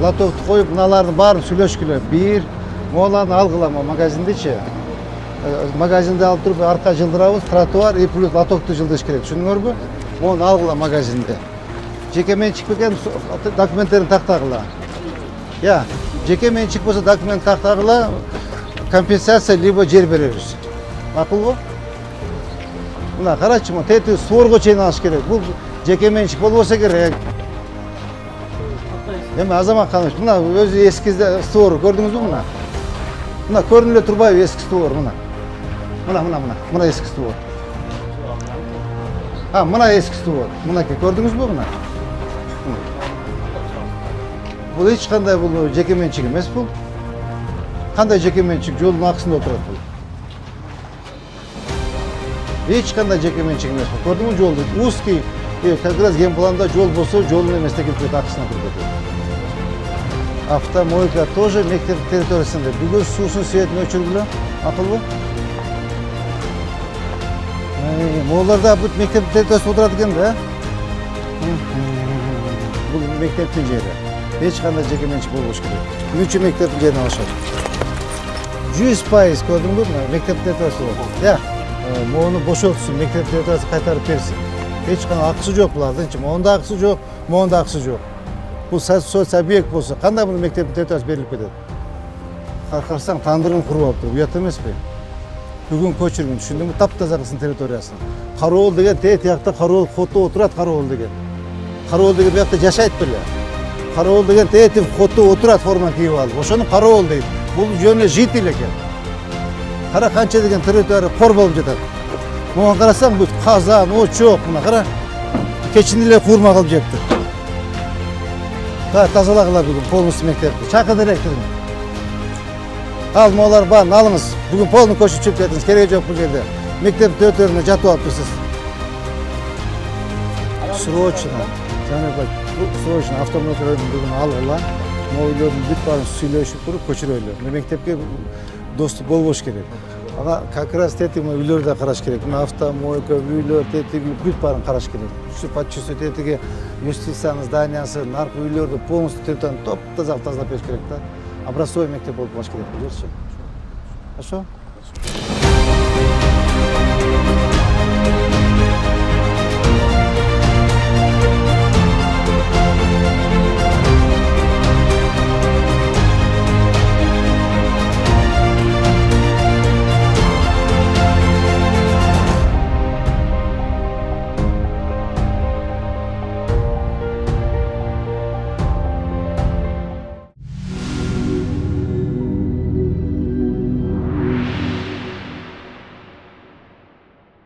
Лотокты коюп, мыналардын баарын сүйлөшкүлө. Бир, могуларды алгылама магазиндечи. Магазинде алып туруп арка жылдырабыз, тротуар и плюс лотокты жылдыш керек. Түшүндүңөрбү? Могуну алгыла магазинде. Жеке менчик бекен документтерин тактагыла. Я, жеке менчик болсо документ тактагыла, компенсация либо жер беребиз. Макулбу? Мына карачы, тети суворго чейин алыш керек. Бул жеке менчик болбосо керек. Эми Азамат Канович, мына өзү эскизде створ көрдүңүзбү мына? Мына көрүнүп эле турбайбы эски створ мына. Мына эски створ. Мына эски створ. Мынакей көрдүңүзбү мына? Бул эч кандай бул жеке менчик эмес бул. Кандай жеке менчик жолдун акысында отурат бул. Эч кандай жеке менчик эмес бул. Көрдүңүзбү жолду? Узкий, как раз генпланда жол болсо жолдун эмес деп кетет, акысына кетет. Автомойка тоже мектеп территориясында. Бүгүн суусун светин өчүргүлө. Акылбы? Могуларда бут мектеп территориясында отурат экен да. Бул мектептин жери. Эч кандай жеке менчик болбош керек. Мүчө мектептин жерин алышат. 100% көрдүңбү? Мектеп территориясында. Я, могуну бошотсун, мектеп территориясын кайтарып берсин. Эч кандай акысы жок булардынчы. Монда акысы жок, монда акысы жок. Бул социалдык объект болсо, кандай бул мектептин территориясы берилип кетет? Карасаң тандырын куруп алыптыр, уят эмеспи? Бүгүн көчүргүн, түшүндүңбү? Таптаза кылсын территориясын. Кароол деген тиякта кароол фото отурат, кароол деген. Кароол деген биякта жашайт беле. Кароол деген фото отурат, форма кийип алып. Ошону кароол дейт. Бул жөнү житель экен. Кара канча деген территория кор болуп жатат. Муну карасаң бүт казан, очок, мына кара. Кечинде эле курма кылып жептир. Тазалагыла бүгүн полностью мектепти. Чакыр директорун. Ал могулар баарын алыңыз. Бүгүн полный көчүп чыгып кетиңиз. Кереги жок бул жерде. Мектеп төртөрүнө жатып алыпсыз. Срочно. Срочно автомобиль бүгүн алгыла. Моюлөрдун бүт баарын сүйлөшүп туруп көчүрөлү. Мектепке доступ болбош керек. Ага как раз тетиги үйлөрдү караш керек. Мына автомойка, үйлөр, тетиги бүт баарын караш керек. Ушу подчисту тетиги юстицияны зданиясы, наркы үйлөрдү полностью территорияны топ тазалап бериш керек да. Образцовый мектеп болуп калыш керек бул жерчи. Хорошо?